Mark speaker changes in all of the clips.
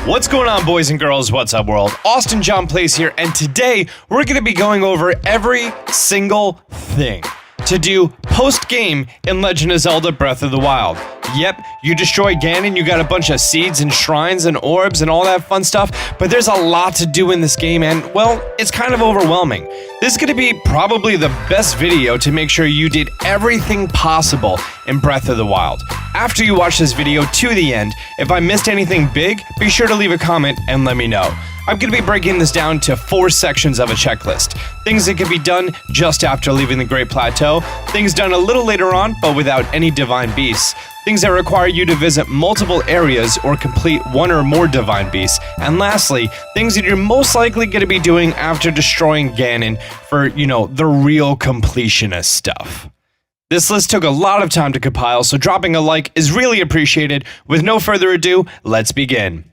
Speaker 1: What's going on, boys and girls? What's up, world? Austin John Plays here, and today we're going to be going over every single thing to do post-game in Legend of Zelda Breath of the Wild. Yep, you destroy Ganon, you got a bunch of seeds and shrines and orbs and all that fun stuff, but there's a lot to do in this game and, well, it's kind of overwhelming. This is going to be probably the best video to make sure you did everything possible in Breath of the Wild. After you watch this video to the end, if I missed anything big, be sure to leave a comment and let me know. I'm going to be breaking this down to 4 sections of a checklist. Things that can be done just after leaving the Great Plateau, things done a little later on but without any divine beasts, things that require you to visit multiple areas or complete one or more divine beasts, and lastly, things that you're most likely going to be doing after destroying Ganon for, the real completionist stuff. This list took a lot of time to compile, so dropping a like is really appreciated. With no further ado, let's begin.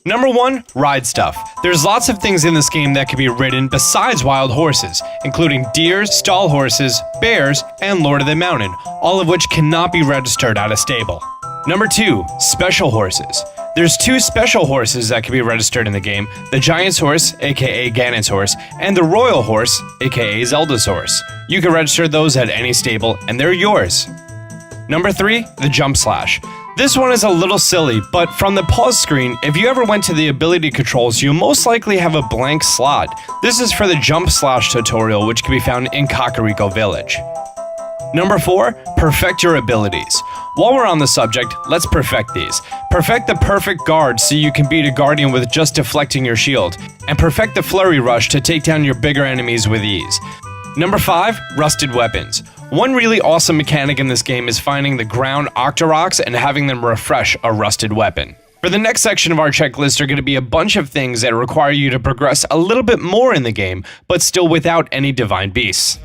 Speaker 1: Number 1, ride stuff. There's lots of things in this game that can be ridden besides wild horses, including deers, stall horses, bears, and Lord of the Mountain, all of which cannot be registered at a stable. Number 2, special horses. There's 2 special horses that can be registered in the game, the Giant's Horse, aka Ganon's horse, and the Royal Horse, aka Zelda's horse. You can register those at any stable, and they're yours. Number 3, the Jump Slash. This one is a little silly, but from the pause screen, if you ever went to the ability controls, you'll most likely have a blank slot. This is for the Jump Slash tutorial, which can be found in Kakariko Village. Number 4, perfect your abilities. While we're on the subject, let's perfect these. Perfect the perfect guard so you can beat a guardian with just deflecting your shield, and perfect the flurry rush to take down your bigger enemies with ease. Number 5, rusted weapons. One really awesome mechanic in this game is finding the ground Octoroks and having them refresh a rusted weapon. For the next section of our checklist are going to be a bunch of things that require you to progress a little bit more in the game, but still without any divine beasts.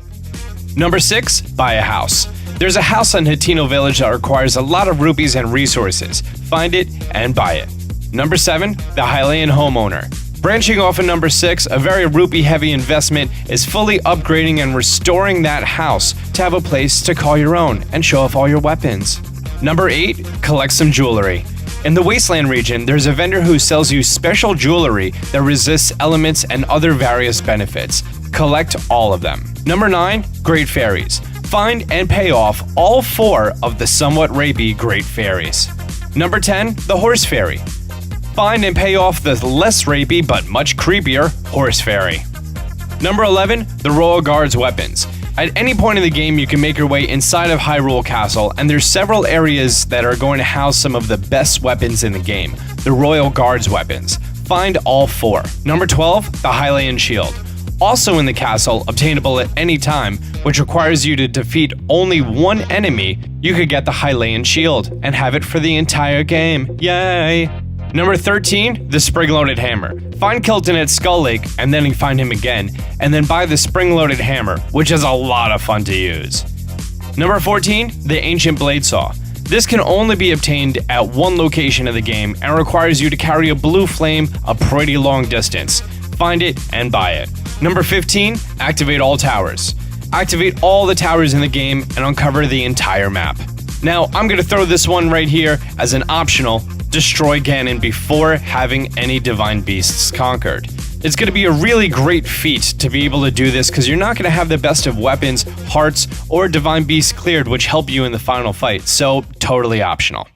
Speaker 1: Number 6, buy a house. There's a house in Hateno Village that requires a lot of rupees and resources. Find it and buy it. Number 7, the Hylian Homeowner. Branching off of number 6, a very rupee-heavy investment is fully upgrading and restoring that house to have a place to call your own and show off all your weapons. Number 8, collect some jewelry. In the Wasteland region, there's a vendor who sells you special jewelry that resists elements and other various benefits. Collect all of them. Number 9, Great Fairies. Find and pay off all 4 of the somewhat rapey Great Fairies. Number 10, the Horse Fairy. Find and pay off the less rapey but much creepier Horse Fairy. Number 11, the Royal Guard's weapons. At any point in the game, you can make your way inside of Hyrule Castle, and there's several areas that are going to house some of the best weapons in the game, the Royal Guard's weapons. Find all 4. Number 12, the Hylian Shield. Also in the castle, obtainable at any time, which requires you to defeat only one enemy, you could get the Hylian Shield and have it for the entire game. Yay! Number 13, the Spring-Loaded Hammer. Find Kilton at Skull Lake, and then you find him again, and then buy the Spring-Loaded Hammer, which is a lot of fun to use. Number 14, the Ancient Blade Saw. This can only be obtained at one location of the game, and requires you to carry a blue flame a pretty long distance. Find it and buy it. Number 15, activate all towers. Activate all the towers in the game and uncover the entire map. Now, I'm going to throw this one right here as an optional. Destroy Ganon before having any divine beasts conquered. It's going to be a really great feat to be able to do this because you're not going to have the best of weapons, hearts, or divine beasts cleared which help you in the final fight, so totally optional.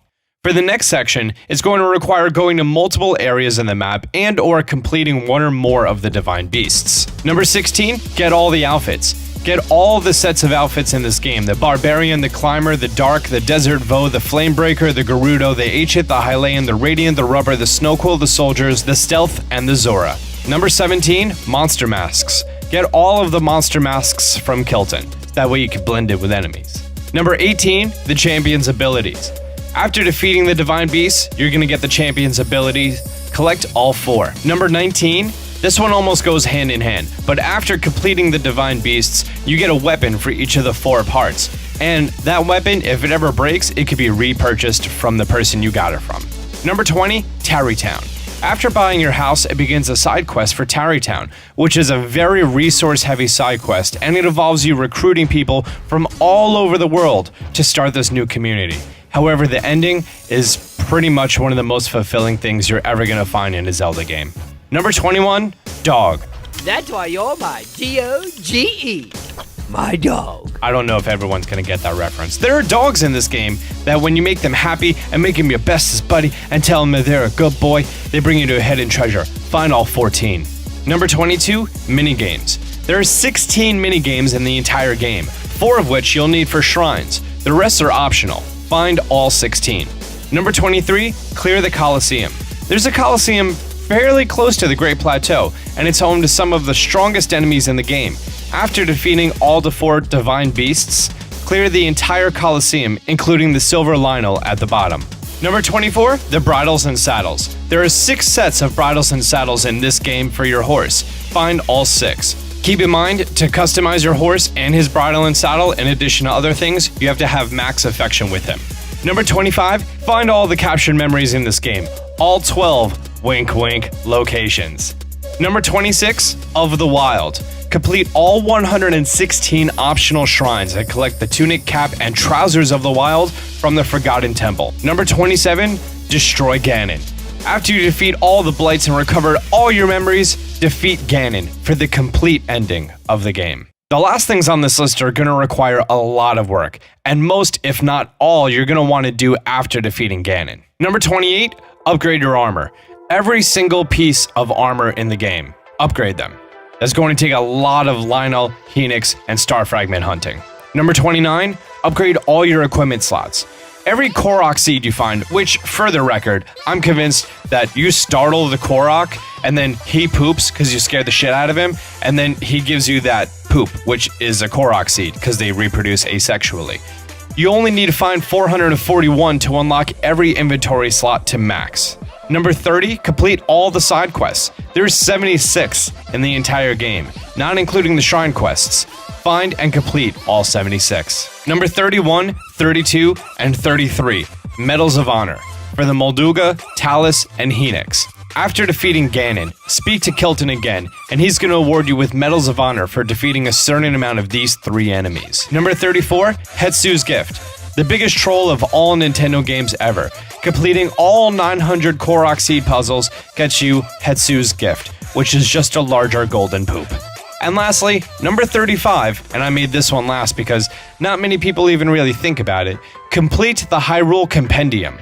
Speaker 1: For the next section, it's going to require going to multiple areas in the map and or completing one or more of the divine beasts. Number 16, get all the outfits. Get all the sets of outfits in this game, the Barbarian, the Climber, the Dark, the Desert Voe, the Flamebreaker, the Gerudo, the Ancient, the Hylian, the Radiant, the Rubber, the Snowquill, the Soldiers, the Stealth, and the Zora. Number 17, Monster Masks. Get all of the Monster Masks from Kilton. That way you can blend it with enemies. Number 18, the Champion's Abilities. After defeating the Divine Beasts, you're going to get the Champion's Abilities. Collect all 4. Number 19, this one almost goes hand in hand, but after completing the Divine Beasts, you get a weapon for each of the 4 parts. And that weapon, if it ever breaks, it could be repurchased from the person you got it from. Number 20, Tarrytown. After buying your house, it begins a side quest for Tarrytown, which is a very resource-heavy side quest, and it involves you recruiting people from all over the world to start this new community. However, the ending is pretty much one of the most fulfilling things you're ever going to find in a Zelda game. Number 21, Dog.
Speaker 2: That's why you're my D-O-G-E. My dog.
Speaker 1: I don't know if everyone's gonna get that reference. There are dogs in this game that when you make them happy and make them your bestest buddy and tell them that they're a good boy, they bring you to a hidden treasure. Find all 14. Number 22, minigames. There are 16 minigames in the entire game, 4 of which you'll need for shrines. The rest are optional. Find all 16. Number 23, clear the Colosseum. There's a Colosseum fairly close to the Great Plateau, and it's home to some of the strongest enemies in the game. After defeating all the 4 divine beasts, clear the entire Colosseum, including the silver Lionel at the bottom. Number 24, the bridles and saddles. There are 6 sets of bridles and saddles in this game for your horse. Find all 6. Keep in mind, to customize your horse and his bridle and saddle, in addition to other things, you have to have max affection with him. Number 25, find all the captured memories in this game. All 12, wink wink, locations. Number 26, Of the Wild. Complete all 116 optional shrines and collect the tunic, cap, and trousers of the wild from the Forgotten Temple. Number 27, Destroy Ganon. After you defeat all the blights and recover all your memories, defeat Ganon for the complete ending of the game. The last things on this list are going to require a lot of work, and most, if not all, you're going to want to do after defeating Ganon. Number 28, upgrade your armor. Every single piece of armor in the game, upgrade them. That's going to take a lot of Lionel, Helix, and Star Fragment hunting. Number 29, upgrade all your equipment slots. Every Korok seed you find, which, for the record, I'm convinced that you startle the Korok, and then he poops because you scared the shit out of him, and then he gives you that poop, which is a Korok seed because they reproduce asexually. You only need to find 441 to unlock every inventory slot to max. Number 30, complete all the side quests. There's 76 in the entire game, not including the shrine quests. Find and complete all 76. Number 31, 32, and 33, Medals of Honor, for the Molduga, Talus, and Helix. After defeating Ganon, speak to Kilton again, and he's going to award you with Medals of Honor for defeating a certain amount of these 3 enemies. Number 34, Hetsu's Gift, the biggest troll of all Nintendo games ever. Completing all 900 Korok seed puzzles gets you Hetsu's Gift, which is just a larger golden poop. And lastly, number 35, and I made this one last because not many people even really think about it, complete the Hyrule Compendium.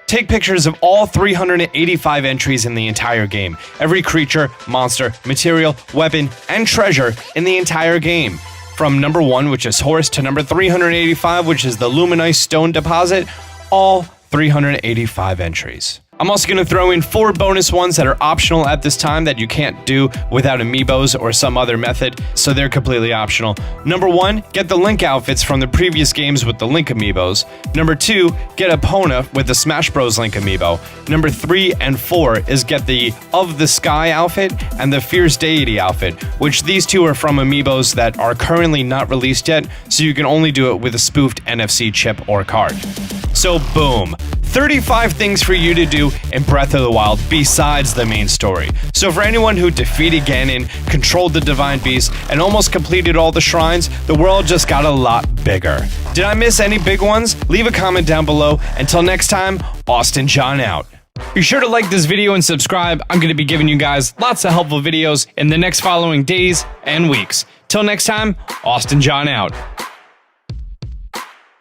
Speaker 1: Take pictures of all 385 entries in the entire game, every creature, monster, material, weapon, and treasure in the entire game. From number 1, which is Horse, to number 385, which is the Luminite Stone Deposit, all 385 entries. I'm also going to throw in 4 bonus ones that are optional at this time that you can't do without amiibos or some other method, so they're completely optional. Number 1, get the Link outfits from the previous games with the Link amiibos. Number 2, get Epona with the Smash Bros. Link amiibo. Number 3 and 4 is get the Of the Sky outfit and the Fierce Deity outfit, which these 2 are from amiibos that are currently not released yet, so you can only do it with a spoofed NFC chip or card. So boom, 35 things for you to do in Breath of the Wild besides the main story. So for anyone who defeated Ganon, controlled the Divine Beast, and almost completed all the shrines, the world just got a lot bigger. Did I miss any big ones? Leave a comment down below. Until next time, Austin John out. Be sure to like this video and subscribe. I'm going to be giving you guys lots of helpful videos in the next following days and weeks. Till next time, Austin John out.